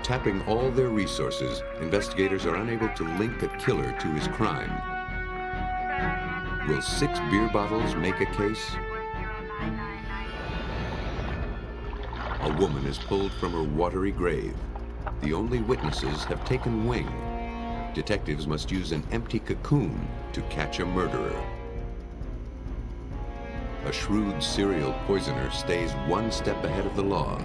tapping all their resources, investigators are unable to link a killer to his crime. Will 6 beer bottles make a case? A woman is pulled from her watery grave. The only witnesses have taken wing. Detectives must use an empty cocoon to catch a murderer. A shrewd serial poisoner stays one step ahead of the law.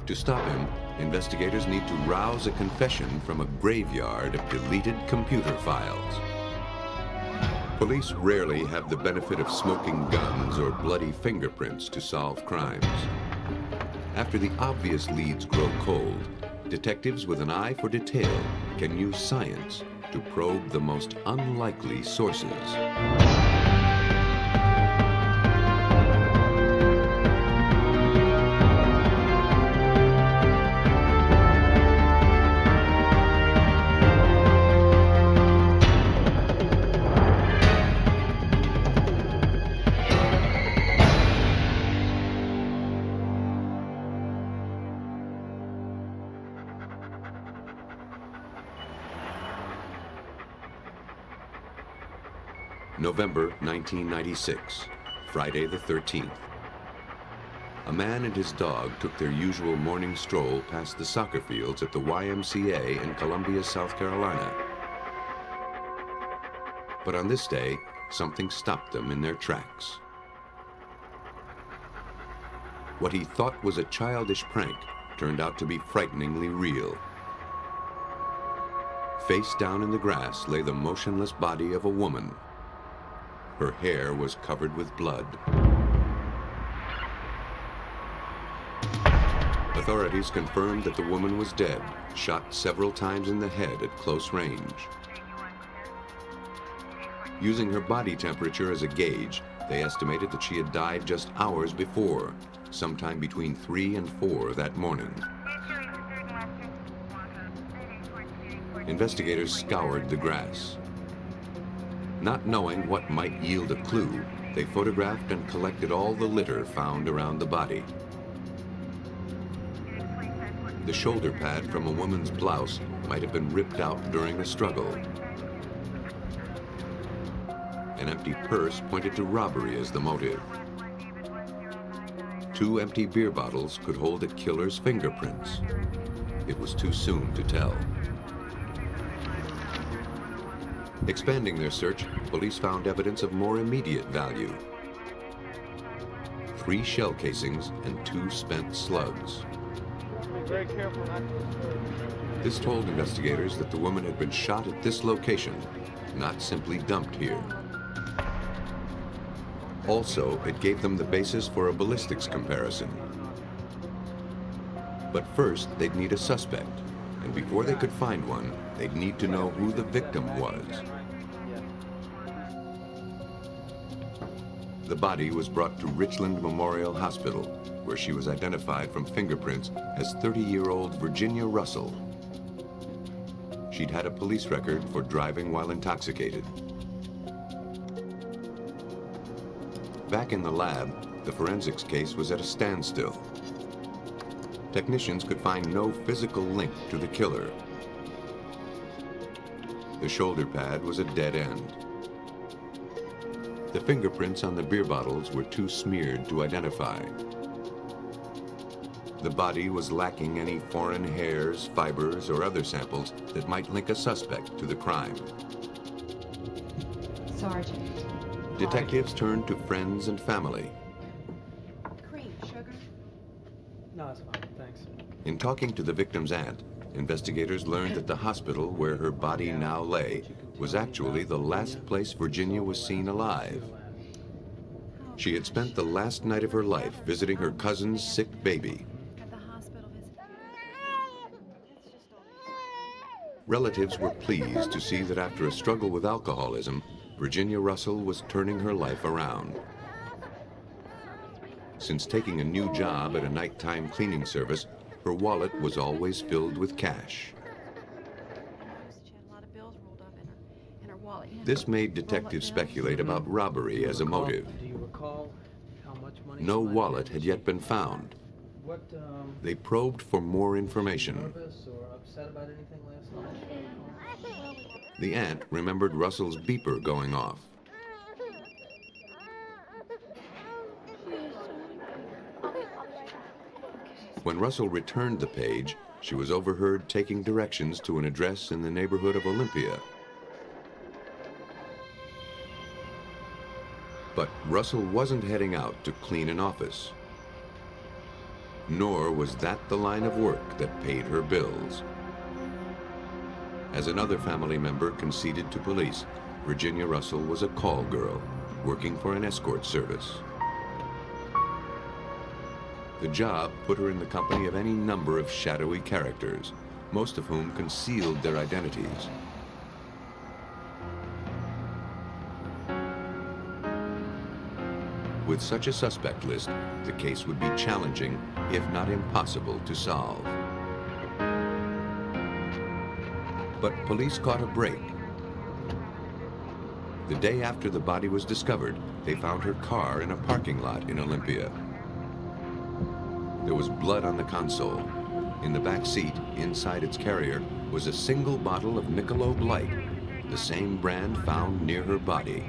To stop him, investigators need to rouse a confession from a graveyard of deleted computer files. Police rarely have the benefit of smoking guns or bloody fingerprints to solve crimes. After the obvious leads grow cold, detectives with an eye for detail can use science to probe the most unlikely sources. November 1996, Friday the 13th. A man and his dog took their usual morning stroll past the soccer fields at the YMCA in Columbia, South Carolina. But on this day, something stopped them in their tracks. What he thought was a childish prank turned out to be frighteningly real. Face down in the grass lay the motionless body of a woman. Her hair was covered with blood. Authorities confirmed that the woman was dead, shot several times in the head at close range. Using her body temperature as a gauge, they estimated that she had died just hours before, sometime between 3 and 4 that morning. Investigators scoured the grass. Not knowing what might yield a clue, they photographed and collected all the litter found around the body. The shoulder pad from a woman's blouse might have been ripped out during a struggle. An empty purse pointed to robbery as the motive. 2 empty beer bottles could hold a killer's fingerprints. It was too soon to tell. Expanding their search, police found evidence of more immediate value. 3 shell casings and 2 spent slugs. Be very careful not to disturb. This told investigators that the woman had been shot at this location, not simply dumped here. Also, it gave them the basis for a ballistics comparison. But first, they'd need a suspect, and before they could find one, they'd need to know who the victim was. The body was brought to Richland Memorial Hospital, where she was identified from fingerprints as 30-year-old Virginia Russell. She'd had a police record for driving while intoxicated. Back in the lab, the forensics case was at a standstill. Technicians could find no physical link to the killer. The shoulder pad was a dead end. The fingerprints on the beer bottles were too smeared to identify. The body was lacking any foreign hairs, fibers, or other samples that might link a suspect to the crime. Sergeant. Detectives turned to friends and family. Cream, sugar? No, it's fine, thanks. In talking to the victim's aunt, investigators learned that the hospital where her body now lay was actually the last place Virginia was seen alive. She had spent the last night of her life visiting her cousin's sick baby. At the hospital visit. Relatives were pleased to see that after a struggle with alcoholism, Virginia Russell was turning her life around. Since taking a new job at a nighttime cleaning service, her wallet was always filled with cash. This made detectives speculate about robbery as a motive. Do you recall how much money? No wallet had yet been found, What, They probed for more information. nervous or upset about anything last night? The aunt remembered Russell's beeper going off. When Russell returned the page, she was overheard taking directions to an address in the neighborhood of Olympia. But Russell wasn't heading out to clean an office. Nor was that the line of work that paid her bills. As another family member conceded to police, Virginia Russell was a call girl working for an escort service. The job put her in the company of any number of shadowy characters, most of whom concealed their identities. With such a suspect list, the case would be challenging, if not impossible, to solve. But police caught a break. The day after the body was discovered, they found her car in a parking lot in Olympia. There was blood on the console. In the back seat, inside its carrier, was a single bottle of Michelob Light, the same brand found near her body.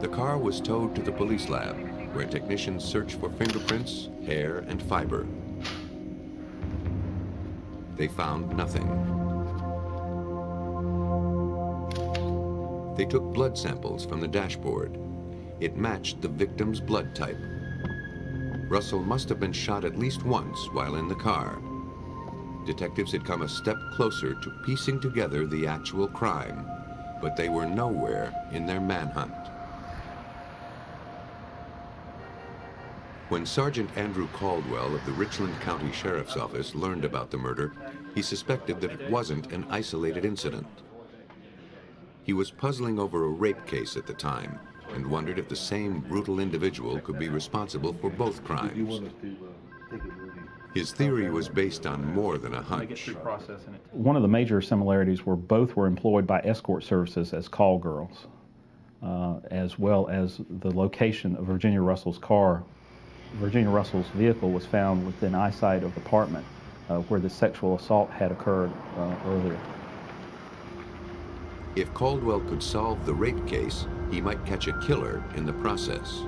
The car was towed to the police lab, where technicians searched for fingerprints, hair, and fiber. They found nothing. They took blood samples from the dashboard. It matched the victim's blood type. Russell must have been shot at least once while in the car. Detectives had come a step closer to piecing together the actual crime, but they were nowhere in their manhunt. When Sergeant Andrew Caldwell of the Richland County Sheriff's Office learned about the murder, he suspected that it wasn't an isolated incident. He was puzzling over a rape case at the time and wondered if the same brutal individual could be responsible for both crimes. His theory was based on more than a hunch. One of the major similarities were both were employed by escort services as call girls, as well as the location of Virginia Russell's car. Virginia Russell's vehicle was found within eyesight of the apartment where the sexual assault had occurred earlier. If Caldwell could solve the rape case, he might catch a killer in the process.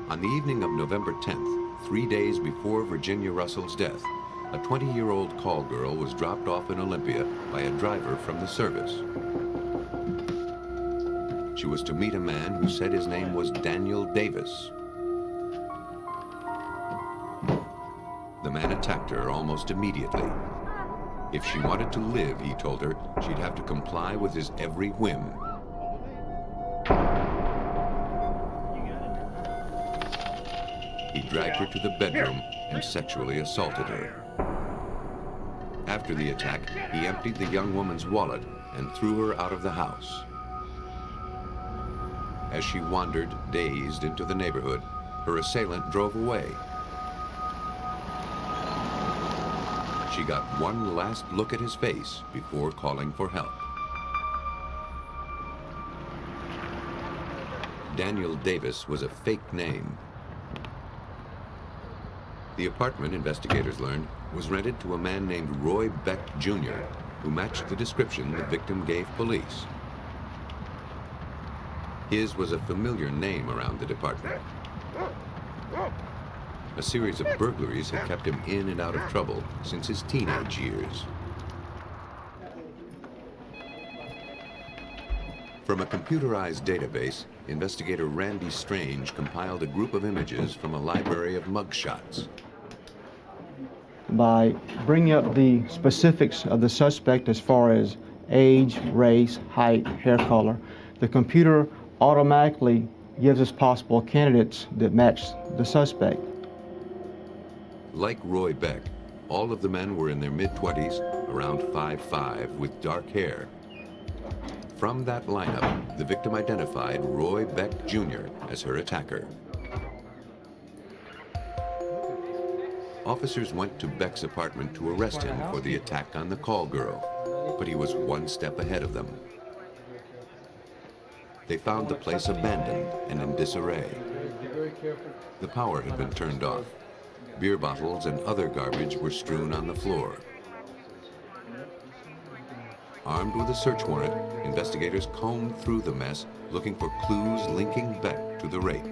On the evening of November 10th, 3 days before Virginia Russell's death, a 20-year-old call girl was dropped off in Olympia by a driver from the service. She was to meet a man who said his name was Daniel Davis. The man attacked her almost immediately. If she wanted to live, he told her, she'd have to comply with his every whim. He dragged her to the bedroom and sexually assaulted her. After the attack, he emptied the young woman's wallet and threw her out of the house. As she wandered, dazed, into the neighborhood, her assailant drove away. She got one last look at his face before calling for help. Daniel Davis was a fake name. The apartment, investigators learned, was rented to a man named Roy Beck, Jr., who matched the description the victim gave police. His was a familiar name around the department. A series of burglaries had kept him in and out of trouble since his teenage years. From a computerized database, investigator Randy Strange compiled a group of images from a library of mugshots. By bringing up the specifics of the suspect as far as age, race, height, hair color, the computer automatically gives us possible candidates that match the suspect. Like Roy Beck, all of the men were in their mid-20s, around 5'5", with dark hair. From that lineup, the victim identified Roy Beck, Jr. as her attacker. Officers went to Beck's apartment to arrest him for the attack on the call girl, but he was one step ahead of them. they found the place abandoned and in disarray. The power had been turned off. Beer bottles and other garbage were strewn on the floor. Armed with a search warrant, investigators combed through the mess, looking for clues linking Beck to the rape.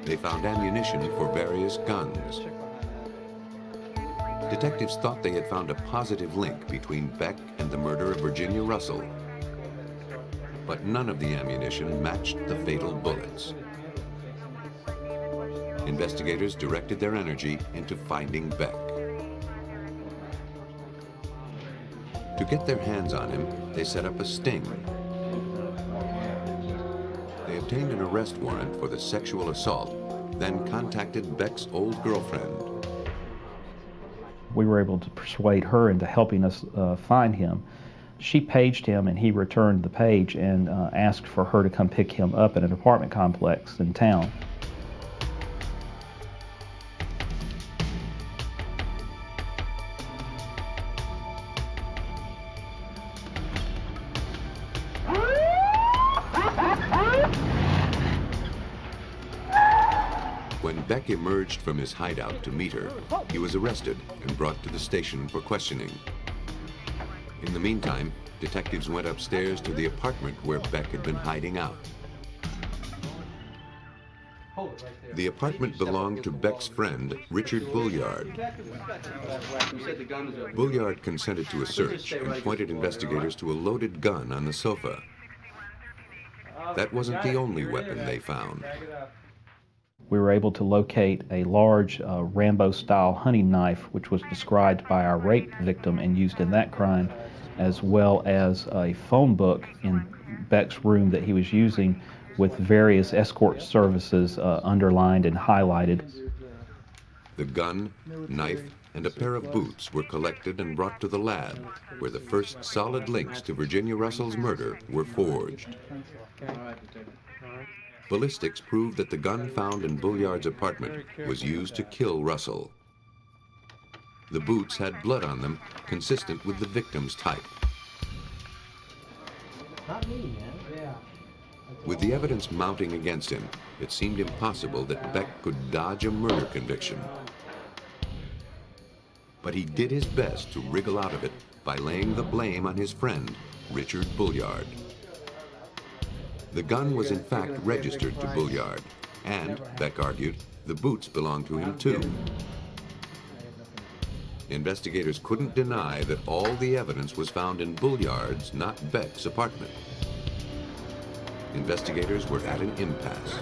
They found ammunition for various guns. Detectives thought they had found a positive link between Beck and the murder of Virginia Russell. But none of the ammunition matched the fatal bullets. Investigators directed their energy into finding Beck. To get their hands on him, they set up a sting. They obtained an arrest warrant for the sexual assault, then contacted Beck's old girlfriend. We were able to persuade her into helping us find him. She paged him and he returned the page and asked for her to come pick him up at an apartment complex in town. When Beck emerged from his hideout to meet her, he was arrested and brought to the station for questioning. In the meantime, detectives went upstairs to the apartment where Beck had been hiding out. The apartment belonged to Beck's friend, Richard Bulliard. Bulliard consented to a search and pointed investigators to a loaded gun on the sofa. That wasn't the only weapon they found. We were able to locate a large Rambo-style hunting knife, which was described by our rape victim and used in that crime, as well as a phone book in Beck's room that he was using with various escort services underlined and highlighted. The gun, knife, and a pair of boots were collected and brought to the lab, where the first solid links to Virginia Russell's murder were forged. Ballistics proved that the gun found in Bulliard's apartment was used to kill Russell. The boots had blood on them, consistent with the victim's type. With the evidence mounting against him, it seemed impossible that Beck could dodge a murder conviction. But he did his best to wriggle out of it by laying the blame on his friend, Richard Bulliard. The gun was in fact registered to Bulliard, and, Beck argued, the boots belonged to him too. Investigators couldn't deny that all the evidence was found in Bulliard's, not Beck's, apartment. Investigators were at an impasse.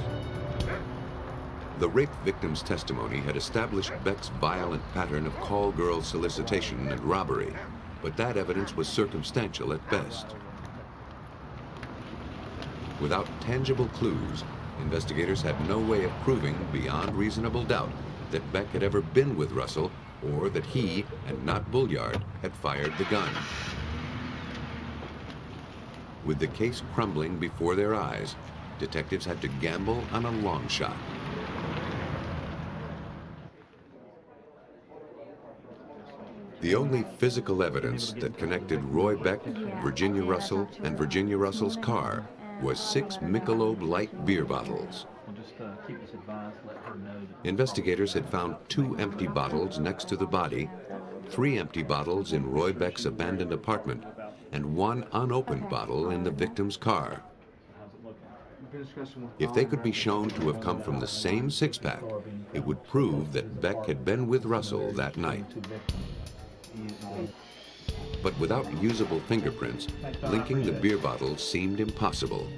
The rape victim's testimony had established Beck's violent pattern of call girl solicitation and robbery, but that evidence was circumstantial at best. Without tangible clues, investigators had no way of proving beyond reasonable doubt that Beck had ever been with Russell or that he, and not Bulliard, had fired the gun. With the case crumbling before their eyes, detectives had to gamble on a long shot. The only physical evidence that connected Roy Beck, Virginia Russell, and Virginia Russell's car was 6 Michelob Light beer bottles. Investigators had found 2 empty bottles next to the body, 3 empty bottles in Roy Beck's abandoned apartment, and 1 unopened bottle in the victim's car. If they could be shown to have come from the same six-pack, it would prove that Beck had been with Russell that night. But without usable fingerprints, linking the beer bottles seemed impossible.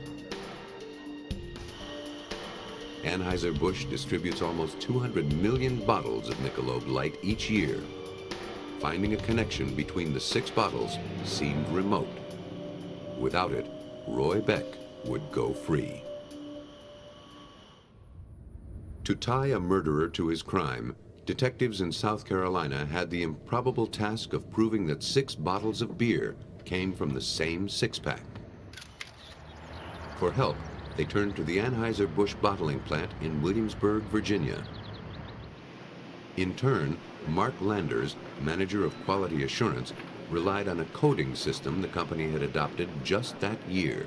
Anheuser-Busch distributes almost 200 million bottles of Michelob Light each year. Finding a connection between the 6 bottles seemed remote. Without it, Roy Beck would go free. To tie a murderer to his crime, detectives in South Carolina had the improbable task of proving that 6 bottles of beer came from the same six-pack. For help, they turned to the Anheuser-Busch bottling plant in Williamsburg, Virginia. In turn, Mark Landers, manager of quality assurance, relied on a coding system the company had adopted just that year.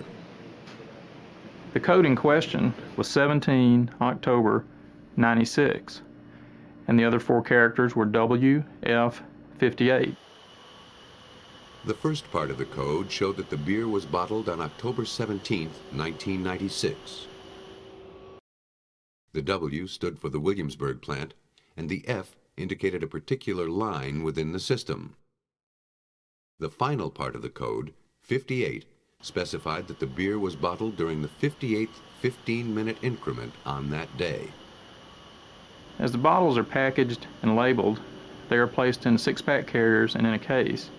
The code in question was 17 October 96, and the other four characters were WF58. The first part of the code showed that the beer was bottled on October 17, 1996. The W stood for the Williamsburg plant, and the F indicated a particular line within the system. The final part of the code, 58, specified that the beer was bottled during the 58th 15-minute increment on that day. As the bottles are packaged and labeled, they are placed in 6-pack carriers and in a case.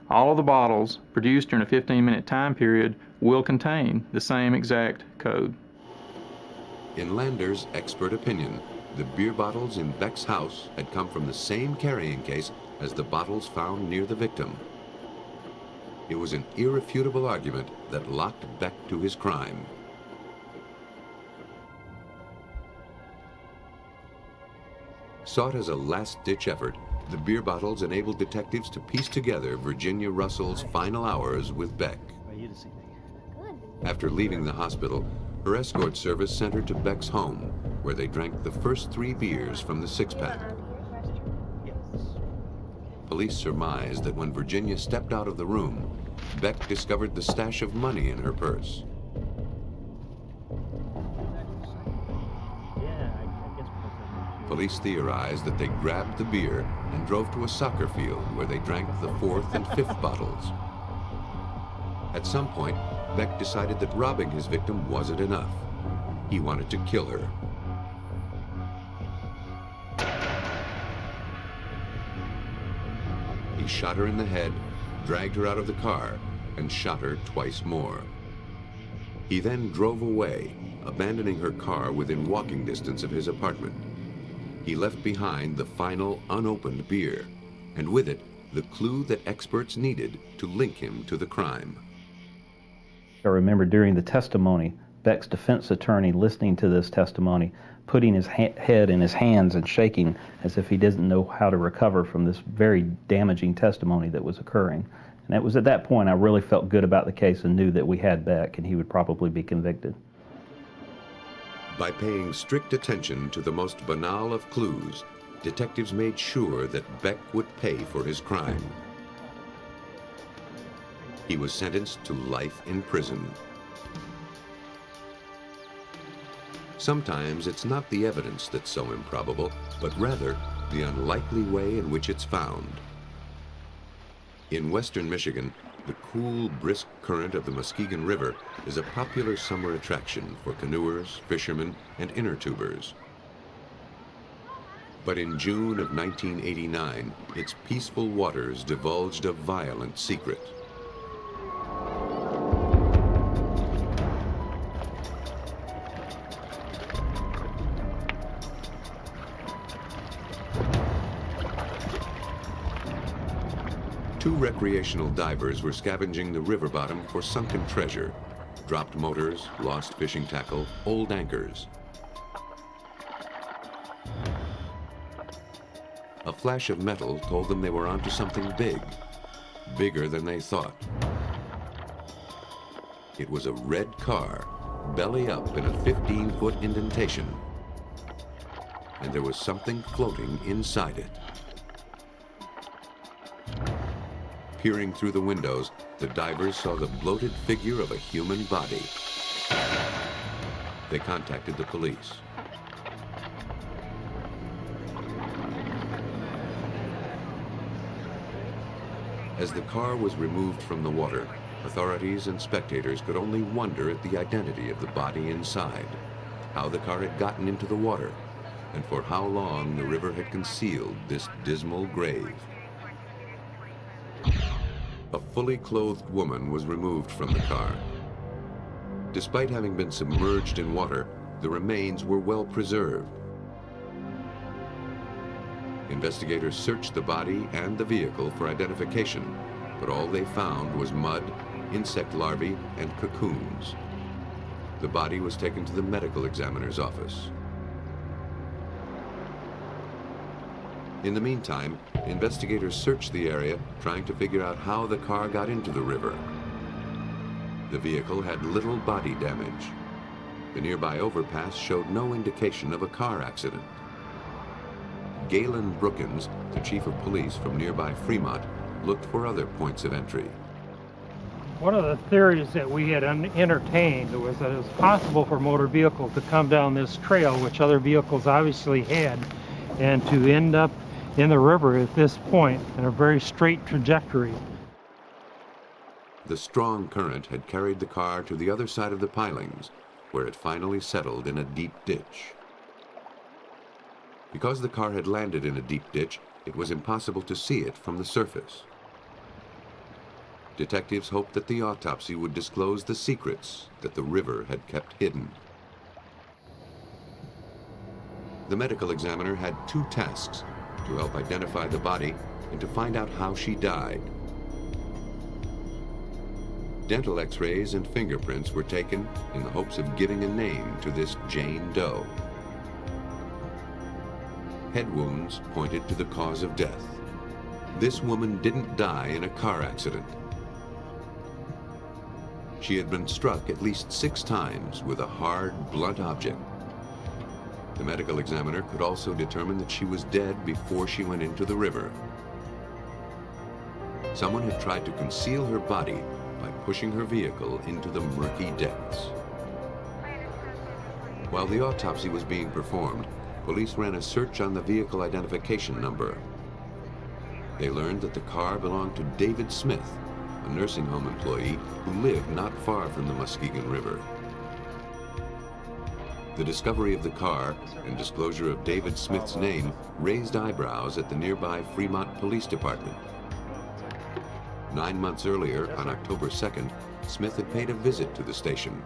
All of the bottles produced during a 15-minute time period will contain the same exact code. In Lander's expert opinion, the beer bottles in Beck's house had come from the same carrying case as the bottles found near the victim. It was an irrefutable argument that locked Beck to his crime. Sought as a last-ditch effort, the beer bottles enabled detectives to piece together Virginia Russell's final hours with Beck. After leaving the hospital, her escort service sent her to Beck's home, where they drank the first 3 beers from the 6-pack. Police surmised that when Virginia stepped out of the room, Beck discovered the stash of money in her purse. Police theorized that they grabbed the beer and drove to a soccer field where they drank the 4th and 5th bottles. At some point, Beck decided that robbing his victim wasn't enough. He wanted to kill her. He shot her in the head, dragged her out of the car, and shot her twice more. He then drove away, abandoning her car within walking distance of his apartment. He left behind the final unopened beer, and with it, the clue that experts needed to link him to the crime. I remember during the testimony, Beck's defense attorney listening to this testimony, putting his head in his hands and shaking as if he didn't know how to recover from this very damaging testimony that was occurring. And it was at that point I really felt good about the case and knew that we had Beck and he would probably be convicted. By paying strict attention to the most banal of clues, detectives made sure that Beck would pay for his crime. He was sentenced to life in prison. Sometimes it's not the evidence that's so improbable, but rather the unlikely way in which it's found. In western Michigan, the cool, brisk current of the Muskegon River is a popular summer attraction for canoers, fishermen, and inner tubers. But in June of 1989, its peaceful waters divulged a violent secret. Two recreational divers were scavenging the river bottom for sunken treasure, dropped motors, lost fishing tackle, old anchors. A flash of metal told them they were onto something big, bigger than they thought. It was a red car, belly up in a 15-foot indentation, and there was something floating inside it. Peering through the windows, the divers saw the bloated figure of a human body. They contacted the police. As the car was removed from the water, authorities and spectators could only wonder at the identity of the body inside, how the car had gotten into the water, and for how long the river had concealed this dismal grave. A fully clothed woman was removed from the car. Despite having been submerged in water, the remains were well preserved. Investigators searched the body and the vehicle for identification, but all they found was mud, insect larvae, and cocoons. The body was taken to the medical examiner's office. In the meantime, investigators searched the area, trying to figure out how the car got into the river. The vehicle had little body damage. The nearby overpass showed no indication of a car accident. Galen Brookins, the chief of police from nearby Fremont, looked for other points of entry. One of the theories that we had entertained was that it was possible for motor vehicles to come down this trail, which other vehicles obviously had, and to end up in the river at this point in a very straight trajectory. The strong current had carried the car to the other side of the pilings, where it finally settled in a deep ditch. Because the car had landed in a deep ditch, it was impossible to see it from the surface. Detectives hoped that the autopsy would disclose the secrets that the river had kept hidden. The medical examiner had two tasks: to help identify the body and to find out how she died. Dental x-rays and fingerprints were taken in the hopes of giving a name to this Jane Doe. Head wounds pointed to the cause of death. This woman didn't die in a car accident. She had been struck at least 6 times with a hard, blunt object. The medical examiner could also determine that she was dead before she went into the river. Someone had tried to conceal her body by pushing her vehicle into the murky depths. While the autopsy was being performed, police ran a search on the vehicle identification number. They learned that the car belonged to David Smith, a nursing home employee who lived not far from the Muskegon River. The discovery of the car and disclosure of David Smith's name raised eyebrows at the nearby Fremont Police Department. 9 months earlier, on October 2nd, Smith had paid a visit to the station.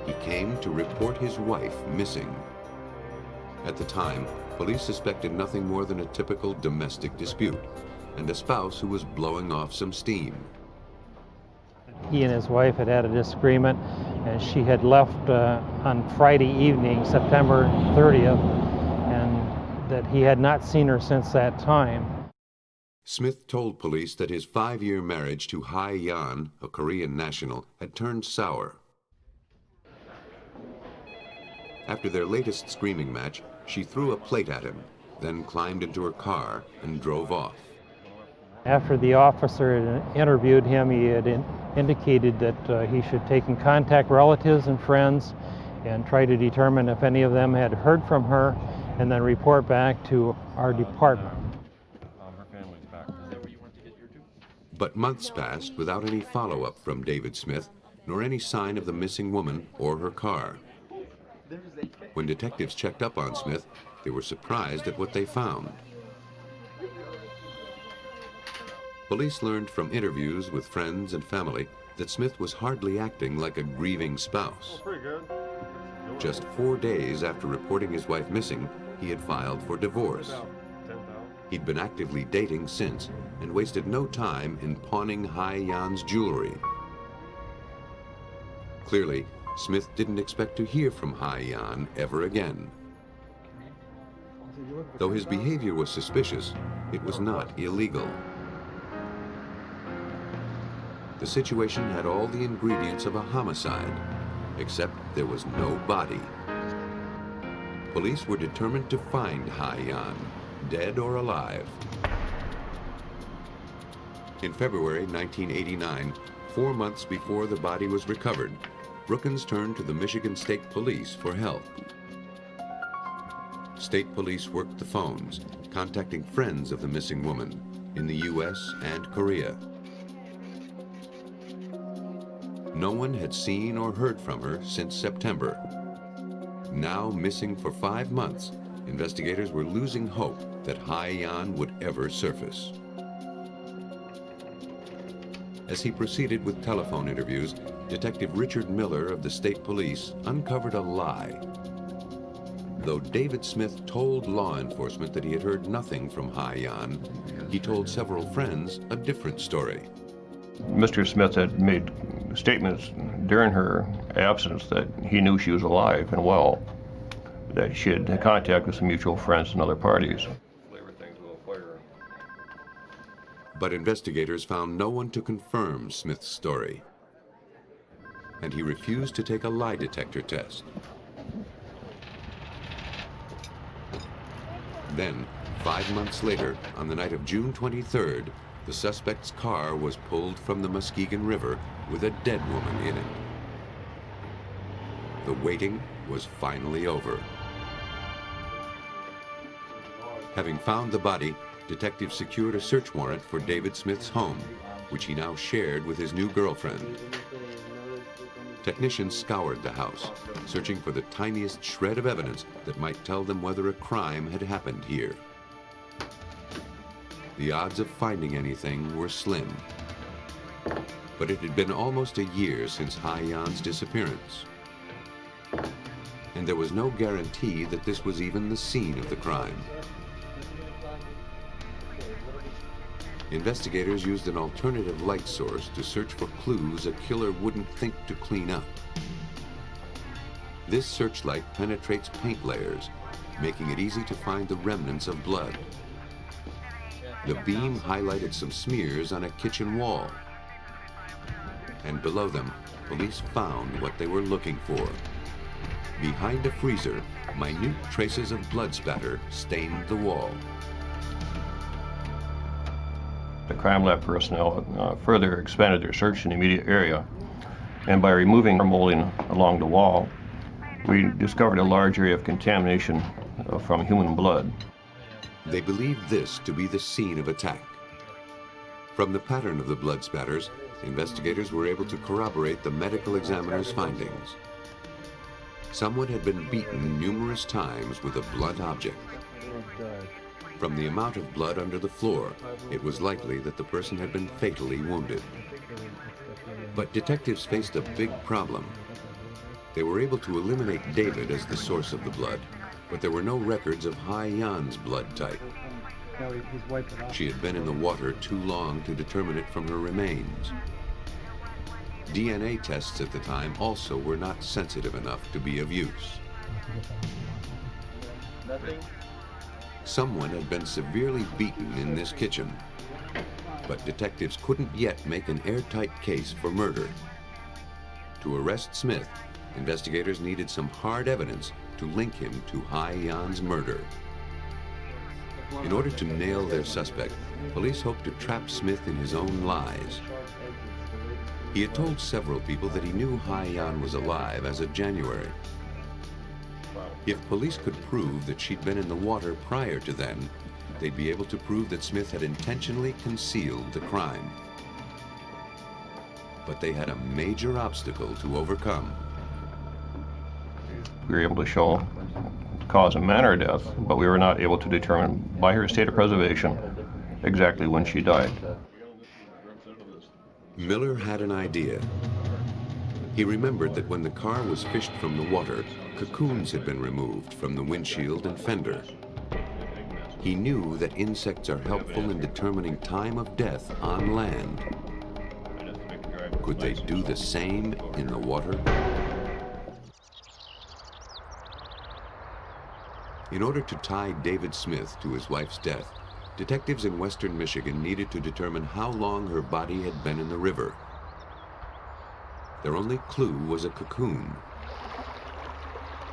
He came to report his wife missing. At the time, police suspected nothing more than a typical domestic dispute and a spouse who was blowing off some steam. He and his wife had had a disagreement, and she had left on Friday evening, September 30th, and that he had not seen her since that time. Smith told police that his 5-year marriage to Hai Yan, a Korean national, had turned sour. After their latest screaming match, she threw a plate at him, then climbed into her car and drove off. After the officer had interviewed him, he had indicated that he should take and contact relatives and friends and try to determine if any of them had heard from her, and then report back to our department. But months passed without any follow-up from David Smith, nor any sign of the missing woman or her car. When detectives checked up on Smith, they were surprised at what they found. Police learned from interviews with friends and family that Smith was hardly acting like a grieving spouse. Just 4 days after reporting his wife missing, he had filed for divorce. He'd been actively dating since and wasted no time in pawning Hai Yan's jewelry. Clearly, Smith didn't expect to hear from Hai Yan ever again. Though his behavior was suspicious, it was not illegal. The situation had all the ingredients of a homicide, except there was no body. Police were determined to find Hai Yan, dead or alive. In February 1989, 4 months before the body was recovered, Brookins turned to the Michigan State Police for help. State police worked the phones, contacting friends of the missing woman in the U.S. and Korea. No one had seen or heard from her since September. Now missing for 5 months, investigators were losing hope that Hai Yan would ever surface. As he proceeded with telephone interviews, Detective Richard Miller of the State Police uncovered a lie. Though David Smith told law enforcement that he had heard nothing from Hai Yan, he told several friends a different story. Mr. Smith had made statements during her absence that he knew she was alive and well, that she had contact with some mutual friends and other parties. But investigators found no one to confirm Smith's story. and he refused to take a lie detector test. Then, 5 months later, on the night of June 23rd, the suspect's car was pulled from the Muskegon River with a dead woman in it. The waiting was finally over. Having found the body, detectives secured a search warrant for David Smith's home, which he now shared with his new girlfriend. Technicians scoured the house, searching for the tiniest shred of evidence that might tell them whether a crime had happened here. The odds of finding anything were slim. But it had been almost a year since Haiyan's disappearance. And there was no guarantee that this was even the scene of the crime. Investigators used an alternative light source to search for clues a killer wouldn't think to clean up. This searchlight penetrates paint layers, making it easy to find the remnants of blood. The beam highlighted some smears on a kitchen wall. And below them, police found what they were looking for. Behind a freezer, minute traces of blood spatter stained the wall. The crime lab personnel further expanded their search in the immediate area, and by removing molding along the wall, we discovered a large area of contamination from human blood. They believed this to be the scene of attack. From the pattern of the blood spatters, investigators were able to corroborate the medical examiner's findings. Someone had been beaten numerous times with a blunt object. From the amount of blood under the floor, it was likely that the person had been fatally wounded. But detectives faced a big problem. They were able to eliminate David as the source of the blood, but there were no records of Haiyan's blood type. She had been in the water too long to determine it from her remains. DNA tests at the time also were not sensitive enough to be of use. Someone had been severely beaten in this kitchen, but detectives couldn't yet make an airtight case for murder. To arrest Smith, investigators needed some hard evidence to link him to Haiyan's murder. In order to nail their suspect, police hoped to trap Smith in his own lies. He had told several people that he knew Haiyan was alive as of January. If police could prove that she'd been in the water prior to then, they'd be able to prove that Smith had intentionally concealed the crime. But they had a major obstacle to overcome. We were able to show cause and manner of death, but we were not able to determine by her state of preservation exactly when she died. Miller had an idea. He remembered that when the car was fished from the water, cocoons had been removed from the windshield and fender. He knew that insects are helpful in determining time of death on land. Could they do the same in the water? In order to tie David Smith to his wife's death, detectives in western Michigan needed to determine how long her body had been in the river. Their only clue was a cocoon.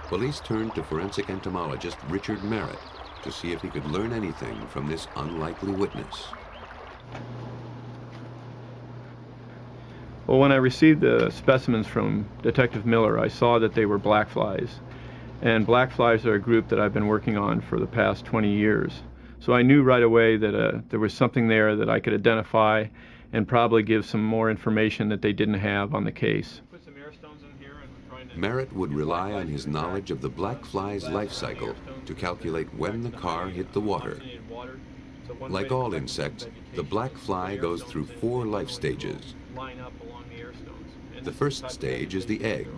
Police turned to forensic entomologist Richard Merritt to see if he could learn anything from this unlikely witness. Well, when I received the specimens from Detective Miller, I saw that they were black flies. And black flies are a group that I've been working on for the past 20 years. So I knew right away that there was something there that I could identify and probably give some more information that they didn't have on the case. Merritt would rely on his knowledge of the black fly's life cycle to calculate when the car hit the water. Like all insects, the black fly goes through 4 life stages. The first stage is the egg.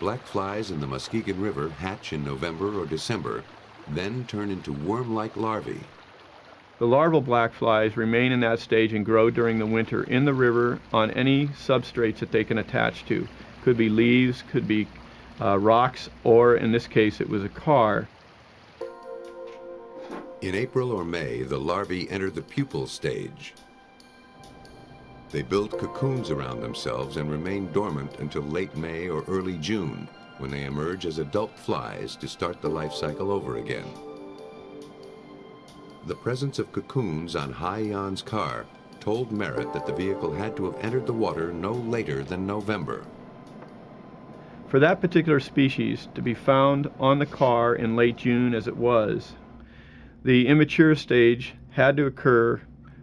Black flies in the Muskegon River hatch in November or December, then turn into worm-like larvae. The larval black flies remain in that stage and grow during the winter in the river on any substrates that they can attach to. Could be leaves, could be rocks, or in this case it was a car. In April or May, the larvae enter the pupal stage. They build cocoons around themselves and remain dormant until late May or early June, when they emerge as adult flies to start the life cycle over again. The presence of cocoons on Haiyan's car told Merritt that the vehicle had to have entered the water no later than November. For that particular species to be found on the car in late June as it was, the immature stage had to occur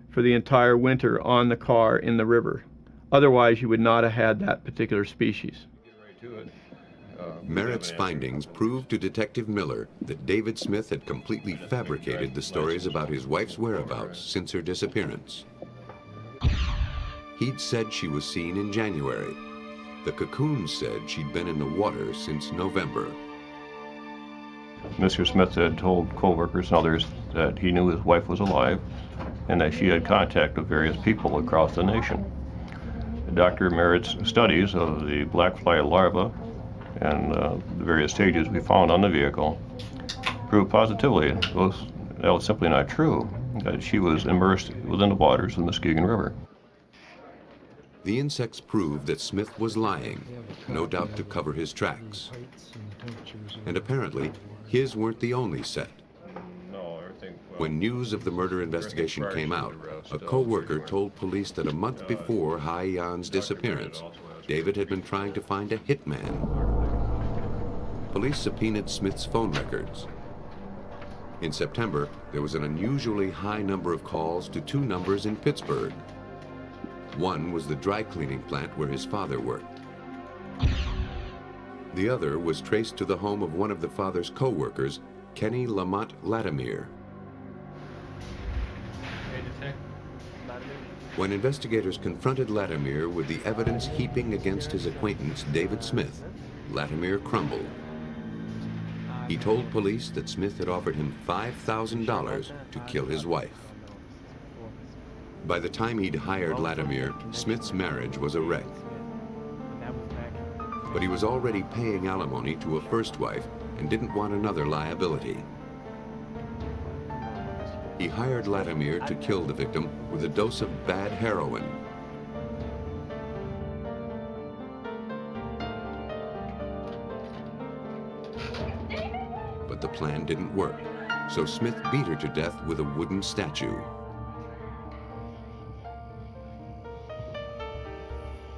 for the entire winter on the car in the river. Otherwise, you would not have had that particular species. Merritt's findings proved to Detective Miller that David Smith had completely fabricated the stories about his wife's whereabouts since her disappearance. He'd said she was seen in January. The cocoons said she'd been in the water since November. Mr. Smith had told co-workers and others that he knew his wife was alive and that she had contact with various people across the nation. Dr. Merritt's studies of the black fly larva and the various stages we found on the vehicle proved positively that was simply not true, that she was immersed within the waters of the Muskegon River. The insects proved that Smith was lying, no doubt to cover his tracks. And apparently, his weren't the only set. When news of the murder investigation came out, a co-worker told police that a month before Haiyan's disappearance, David had been trying to find a hitman. Police subpoenaed Smith's phone records. In September, there was an unusually high number of calls to two numbers in Pittsburgh. One was the dry cleaning plant where his father worked. The other was traced to the home of one of the father's co-workers, Kenny Lamont Latimer. When investigators confronted Latimer with the evidence heaping against his acquaintance, David Smith, Latimer crumbled. He told police that Smith had offered him $5,000 to kill his wife. By the time he'd hired Latimer, Smith's marriage was a wreck. But he was already paying alimony to a first wife and didn't want another liability. He hired Latimer to kill the victim with a dose of bad heroin. But the plan didn't work, so Smith beat her to death with a wooden statue.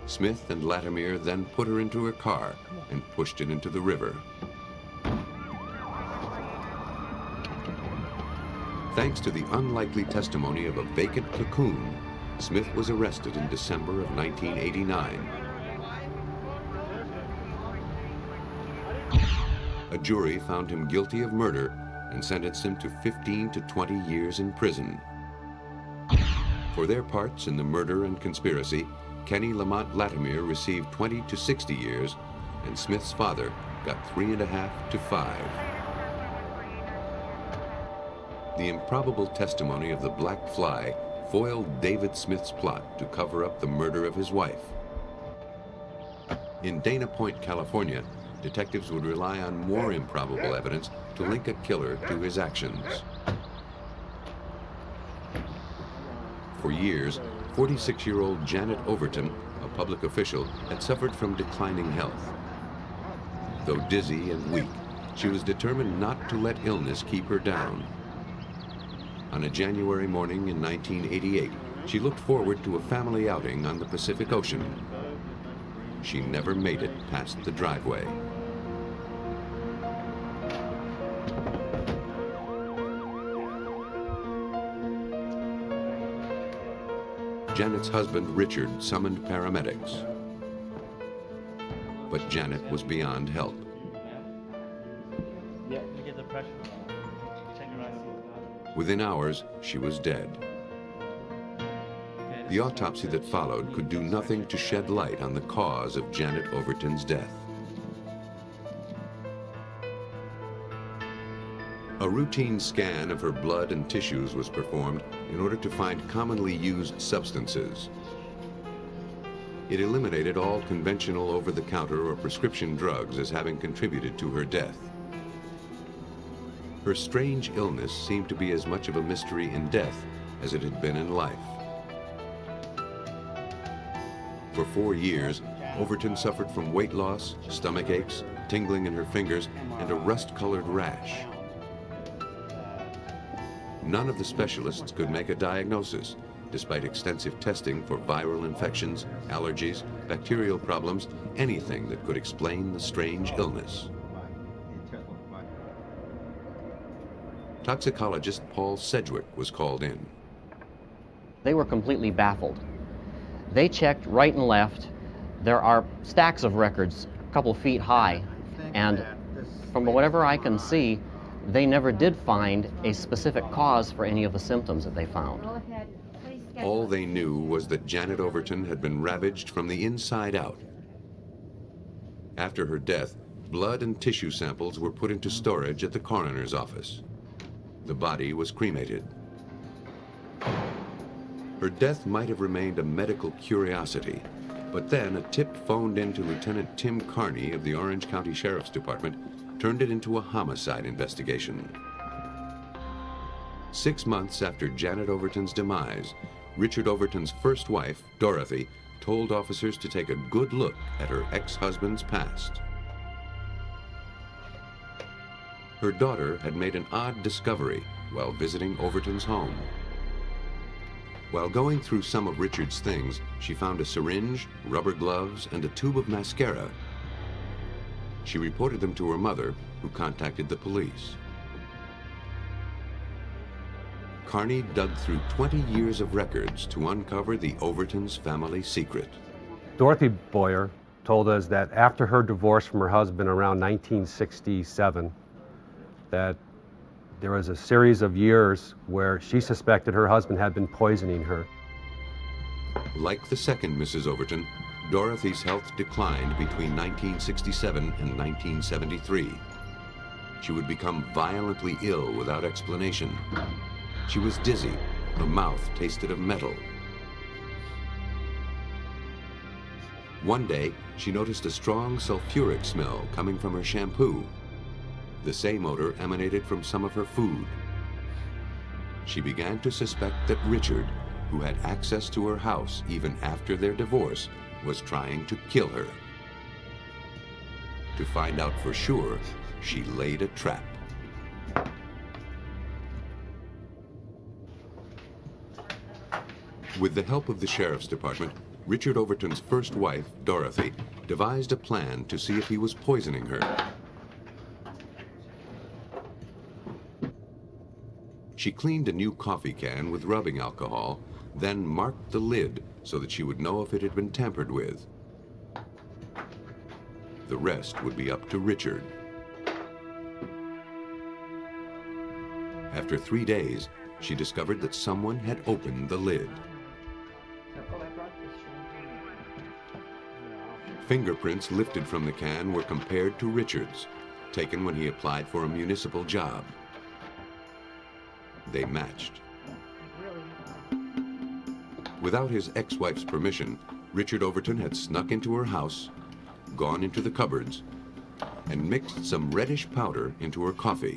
Smith and Latimer then put her into her car and pushed it into the river. Thanks to the unlikely testimony of a vacant cocoon, Smith was arrested in December of 1989. A jury found him guilty of murder and sentenced him to 15 to 20 years in prison. For their parts in the murder and conspiracy, Kenny Lamont Latimer received 20 to 60 years, and Smith's father got 3.5 to 5. The improbable testimony of the black fly foiled David Smith's plot to cover up the murder of his wife. In Dana Point, California, detectives would rely on more improbable evidence to link a killer to his actions. For years, 46-year-old Janet Overton, a public official, had suffered from declining health. Though dizzy and weak, she was determined not to let illness keep her down. On a January morning in 1988, she looked forward to a family outing on the Pacific Ocean. She never made it past the driveway. Janet's husband, Richard, summoned paramedics. But Janet was beyond help. Within hours, she was dead. The autopsy that followed could do nothing to shed light on the cause of Janet Overton's death. A routine scan of her blood and tissues was performed in order to find commonly used substances. It eliminated all conventional over-the-counter or prescription drugs as having contributed to her death. Her strange illness seemed to be as much of a mystery in death as it had been in life. For 4 years, Overton suffered from weight loss, stomach aches, tingling in her fingers, and a rust-colored rash. None of the specialists could make a diagnosis, despite extensive testing for viral infections, allergies, bacterial problems, anything that could explain the strange illness. Toxicologist Paul Sedgwick was called in. They were completely baffled. They checked right and left. There are stacks of records a couple feet high, and from whatever I can see, they never did find a specific cause for any of the symptoms that they found. All they knew was that Janet Overton had been ravaged from the inside out. After her death, blood and tissue samples were put into storage at the coroner's office. The body was cremated. Her death might have remained a medical curiosity, but then a tip phoned in to Lieutenant Tim Carney of the Orange County Sheriff's Department turned it into a homicide investigation. 6 months after Janet Overton's demise, Richard Overton's first wife, Dorothy, told officers to take a good look at her ex-husband's past. Her daughter had made an odd discovery while visiting Overton's home. While going through some of Richard's things, she found a syringe, rubber gloves, and a tube of mascara. She reported them to her mother, who contacted the police. Carney dug through 20 years of records to uncover the Overton's family secret. Dorothy Boyer told us that after her divorce from her husband around 1967, that there was a series of years where she suspected her husband had been poisoning her. Like the second Mrs. Overton, Dorothy's health declined between 1967 and 1973. She would become violently ill without explanation. She was dizzy. Her mouth tasted of metal. One day, she noticed a strong sulfuric smell coming from her shampoo. The same odor emanated from some of her food. She began to suspect that Richard, who had access to her house even after their divorce, was trying to kill her. To find out for sure, she laid a trap. With the help of the Sheriff's Department, Richard Overton's first wife, Dorothy, devised a plan to see if he was poisoning her. She cleaned a new coffee can with rubbing alcohol, then marked the lid so that she would know if it had been tampered with. The rest would be up to Richard. After 3 days, she discovered that someone had opened the lid. Fingerprints lifted from the can were compared to Richard's, taken when he applied for a municipal job. They matched. Without his ex-wife's permission, Richard Overton had snuck into her house, gone into the cupboards, and mixed some reddish powder into her coffee.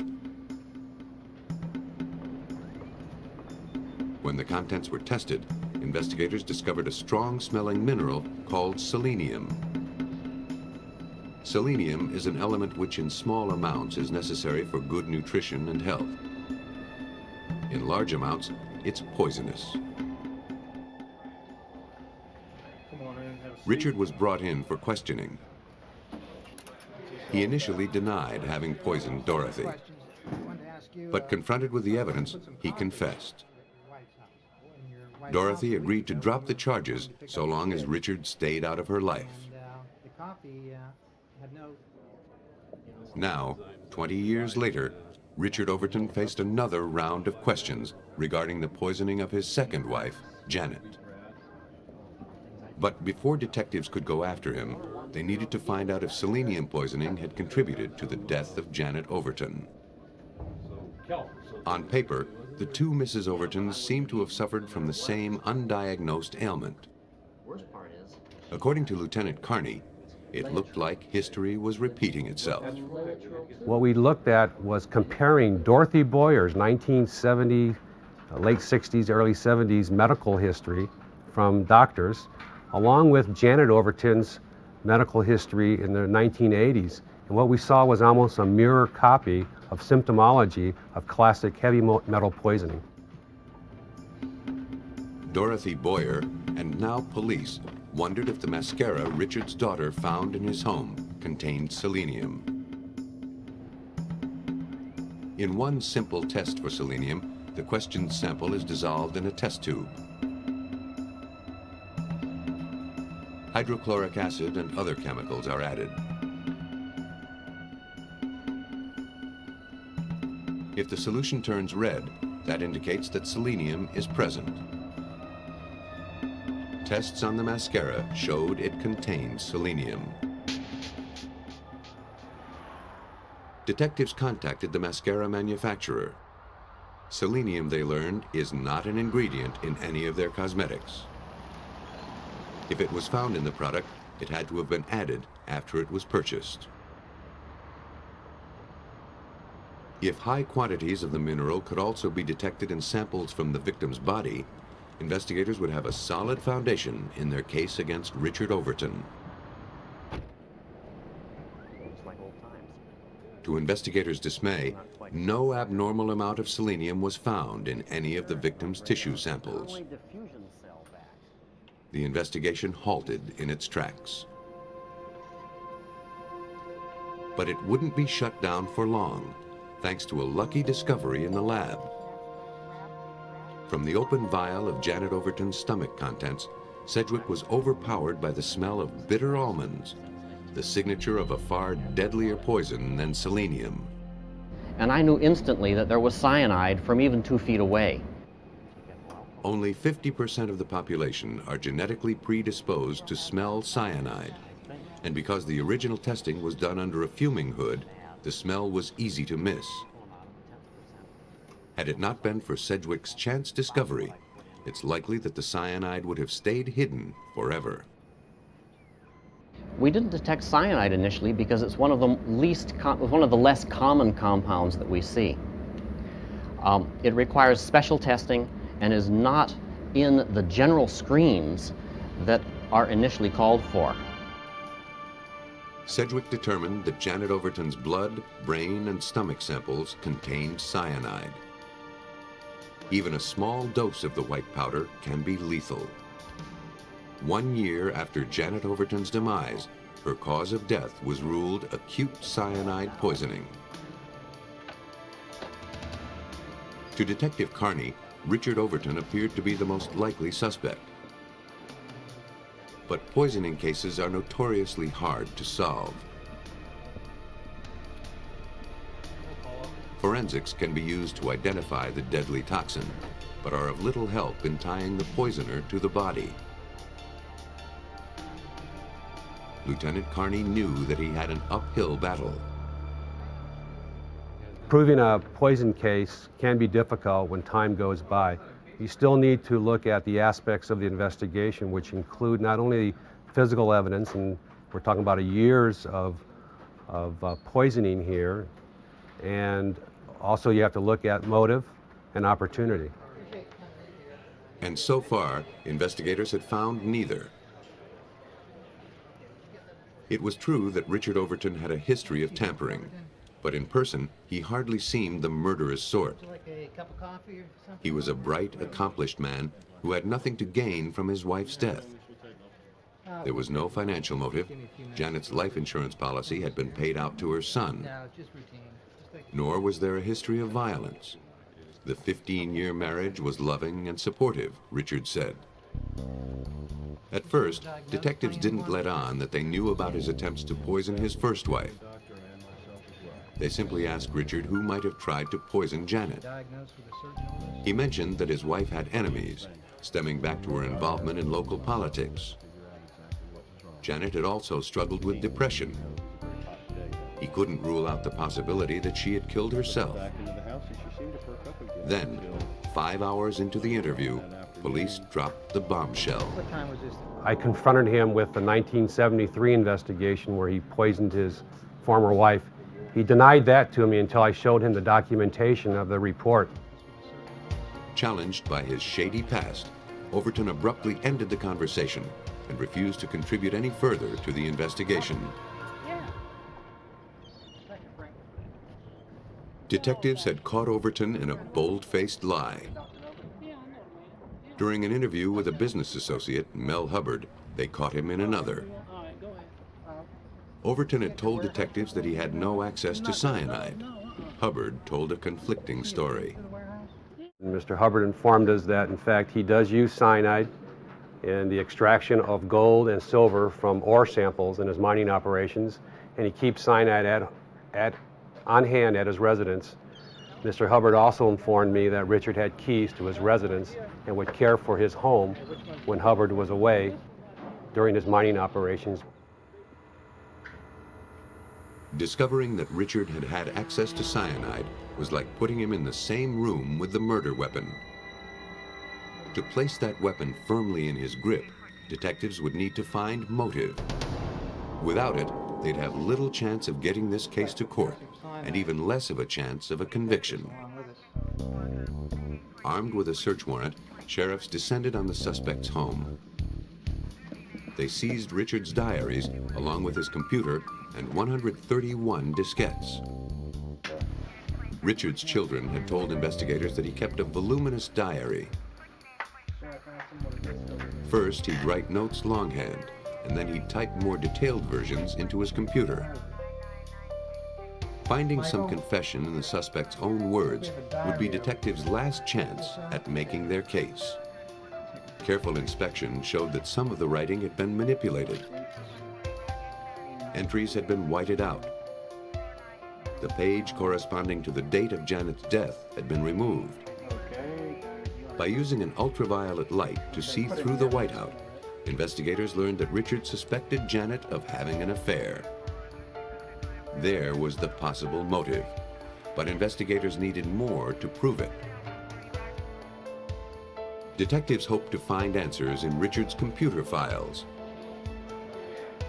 When the contents were tested, investigators discovered a strong-smelling mineral called selenium. Selenium is an element which in small amounts is necessary for good nutrition and health. In large amounts, it's poisonous. Richard was brought in for questioning. He initially denied having poisoned Dorothy, but confronted with the evidence, he confessed. Dorothy agreed to drop the charges so long as Richard stayed out of her life. Now, 20 years later, Richard Overton faced another round of questions regarding the poisoning of his second wife, Janet. But before detectives could go after him, they needed to find out if selenium poisoning had contributed to the death of Janet Overton. On paper, the two Mrs. Overtons seemed to have suffered from the same undiagnosed ailment. According to Lieutenant Carney, it looked like history was repeating itself. What we looked at was comparing Dorothy Boyer's 1970, late 60s, early 70s medical history from doctors along with Janet Overton's medical history in the 1980s. And what we saw was almost a mirror copy of symptomology of classic heavy metal poisoning. Dorothy Boyer, and now police, wondered if the mascara Richard's daughter found in his home contained selenium. In one simple test for selenium, the questioned sample is dissolved in a test tube. Hydrochloric acid and other chemicals are added. If the solution turns red, that indicates that selenium is present. Tests on the mascara showed it contained selenium. Detectives contacted the mascara manufacturer. Selenium, they learned, is not an ingredient in any of their cosmetics. If it was found in the product, it had to have been added after it was purchased. If high quantities of the mineral could also be detected in samples from the victim's body, investigators would have a solid foundation in their case against Richard Overton. To investigators' dismay, no abnormal amount of selenium was found in any of the victim's tissue samples. The investigation halted in its tracks. But it wouldn't be shut down for long, thanks to a lucky discovery in the lab. From the open vial of Janet Overton's stomach contents, Sedgwick was overpowered by the smell of bitter almonds, the signature of a far deadlier poison than selenium. And I knew instantly that there was cyanide from even 2 feet away. Only 50% of the population are genetically predisposed to smell cyanide. And because the original testing was done under a fuming hood, the smell was easy to miss. Had it not been for Sedgwick's chance discovery, it's likely that the cyanide would have stayed hidden forever. We didn't detect cyanide initially because it's one of the less common compounds that we see. It requires special testing and is not in the general screens that are initially called for. Sedgwick determined that Janet Overton's blood, brain, and stomach samples contained cyanide. Even a small dose of the white powder can be lethal. 1 year after Janet Overton's demise, her cause of death was ruled acute cyanide poisoning. To Detective Carney, Richard Overton appeared to be the most likely suspect. But poisoning cases are notoriously hard to solve. Forensics can be used to identify the deadly toxin, but are of little help in tying the poisoner to the body. Lieutenant Carney knew that he had an uphill battle. Proving a poison case can be difficult when time goes by. You still need to look at the aspects of the investigation, which include not only physical evidence, and we're talking about years of poisoning here, and also you have to look at motive and opportunity. And so far, investigators had found neither. It was true that Richard Overton had a history of tampering, but in person, he hardly seemed the murderous sort. He was a bright, accomplished man who had nothing to gain from his wife's death. There was no financial motive. Janet's life insurance policy had been paid out to her son. Nor was there a history of violence. The 15-year marriage was loving and supportive, Richard said. At first, detectives didn't let on that they knew about his attempts to poison his first wife. They simply asked Richard who might have tried to poison Janet. He mentioned that his wife had enemies, stemming back to her involvement in local politics. Janet had also struggled with depression. He couldn't rule out the possibility that she had killed herself. Then, 5 hours into the interview, police dropped the bombshell. I confronted him with the 1973 investigation where he poisoned his former wife. He denied that to me until I showed him the documentation of the report. Challenged by his shady past, Overton abruptly ended the conversation and refused to contribute any further to the investigation. Detectives had caught Overton in a bold-faced lie. During an interview with a business associate, Mel Hubbard, they caught him in another. Overton had told detectives that he had no access to cyanide. Hubbard told a conflicting story. Mr. Hubbard informed us that, in fact, he does use cyanide in the extraction of gold and silver from ore samples in his mining operations, and he keeps cyanide on hand at his residence. Mr. Hubbard also informed me that Richard had keys to his residence and would care for his home when Hubbard was away during his mining operations. Discovering that Richard had had access to cyanide was like putting him in the same room with the murder weapon. To place that weapon firmly in his grip, detectives would need to find motive. Without it, they'd have little chance of getting this case to court, and even less of a chance of a conviction. Armed with a search warrant, sheriffs descended on the suspect's home. They seized Richard's diaries, along with his computer, and 131 diskettes. Richard's children had told investigators that he kept a voluminous diary. First, he'd write notes longhand, and then he'd type more detailed versions into his computer. Finding some confession in the suspect's own words would be detectives' last chance at making their case. Careful inspection showed that some of the writing had been manipulated. Entries had been whited out. The page corresponding to the date of Janet's death had been removed. By using an ultraviolet light to see through the whiteout, investigators learned that Richard suspected Janet of having an affair. There was the possible motive, but investigators needed more to prove it. Detectives hoped to find answers in Richard's computer files.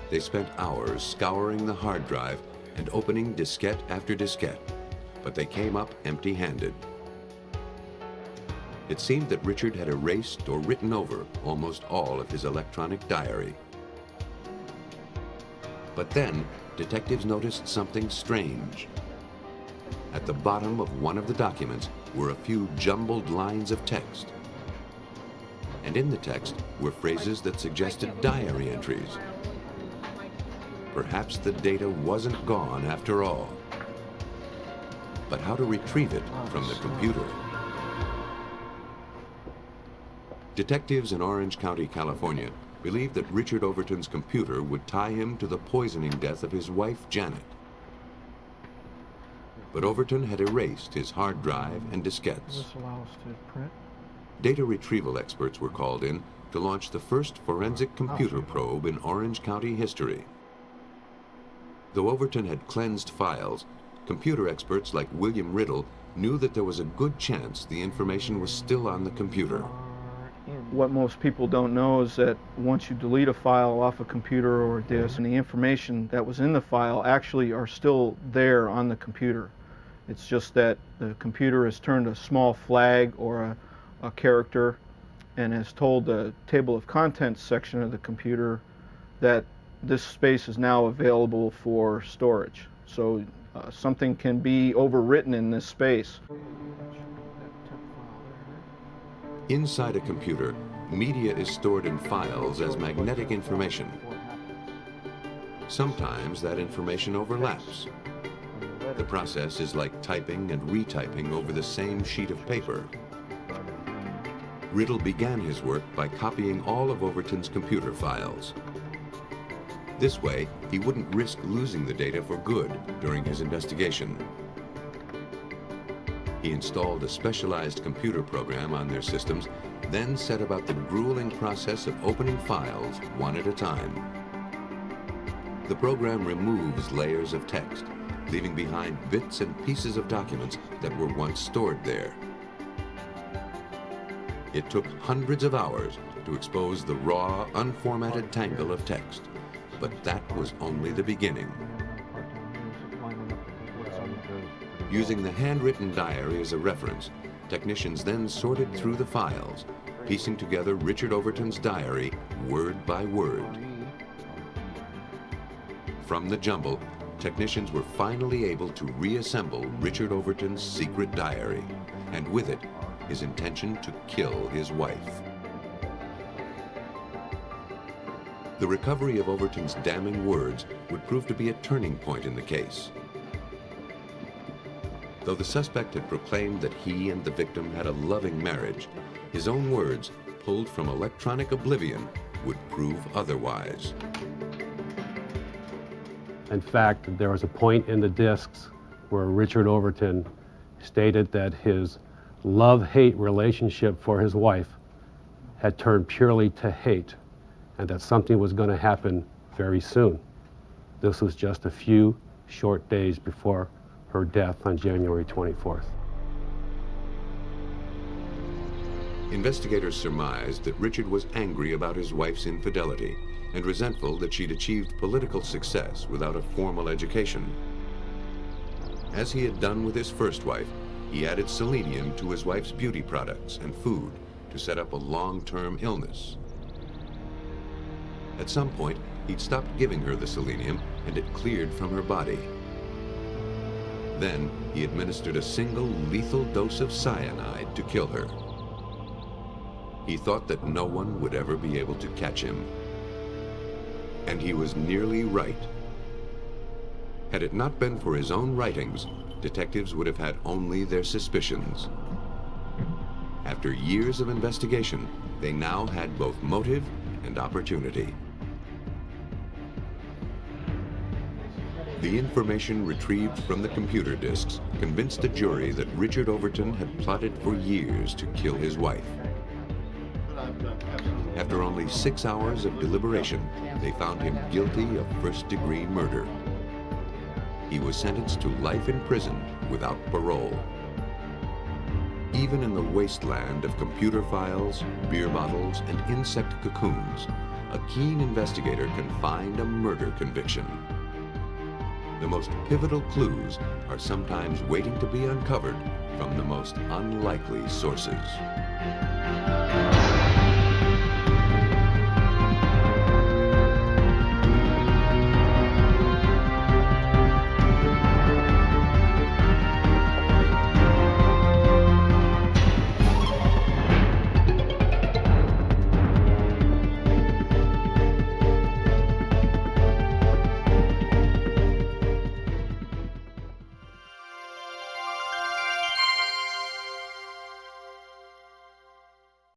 They spent hours scouring the hard drive and opening diskette after diskette, but they came up empty-handed. It seemed that Richard had erased or written over almost all of his electronic diary. But then, detectives noticed something strange. At the bottom of one of the documents were a few jumbled lines of text. And in the text were phrases that suggested diary entries. Perhaps the data wasn't gone after all. But how to retrieve it from the computer? Detectives in Orange County, California, believed that Richard Overton's computer would tie him to the poisoning death of his wife, Janet. But Overton had erased his hard drive and diskettes. Does this allow us to print? Data retrieval experts were called in to launch the first forensic computer probe in Orange County history. Though Overton had cleansed files, computer experts like William Riddle knew that there was a good chance the information was still on the computer. What most people don't know is that once you delete a file off a computer or a disk, and the information that was in the file actually are still there on the computer. It's just that the computer has turned a small flag or a character and has told the table of contents section of the computer that this space is now available for storage. So something can be overwritten in this space. Inside a computer, media is stored in files as magnetic information. Sometimes that information overlaps. The process is like typing and retyping over the same sheet of paper. Riddle began his work by copying all of Overton's computer files. This way, he wouldn't risk losing the data for good during his investigation. He installed a specialized computer program on their systems, then set about the grueling process of opening files one at a time. The program removes layers of text, leaving behind bits and pieces of documents that were once stored there. It took hundreds of hours to expose the raw, unformatted tangle of text, but that was only the beginning. Using the handwritten diary as a reference, technicians then sorted through the files, piecing together Richard Overton's diary word by word. From the jumble, technicians were finally able to reassemble Richard Overton's secret diary, and with it, his intention to kill his wife. The recovery of Overton's damning words would prove to be a turning point in the case. Though the suspect had proclaimed that he and the victim had a loving marriage, his own words, pulled from electronic oblivion, would prove otherwise. In fact, there was a point in the discs where Richard Overton stated that his love-hate relationship for his wife had turned purely to hate, and that something was going to happen very soon. This was just a few short days before her death on January 24th. Investigators surmised that Richard was angry about his wife's infidelity and resentful that she'd achieved political success without a formal education. As he had done with his first wife, he added selenium to his wife's beauty products and food to set up a long-term illness. At some point, he'd stopped giving her the selenium and it cleared from her body. Then, he administered a single lethal dose of cyanide to kill her. He thought that no one would ever be able to catch him. And he was nearly right. Had it not been for his own writings, detectives would have had only their suspicions. After years of investigation, they now had both motive and opportunity. The information retrieved from the computer disks convinced the jury that Richard Overton had plotted for years to kill his wife. After only 6 hours of deliberation, they found him guilty of first-degree murder. He was sentenced to life in prison without parole. Even in the wasteland of computer files, beer bottles, and insect cocoons, a keen investigator can find a murder conviction. The most pivotal clues are sometimes waiting to be uncovered from the most unlikely sources.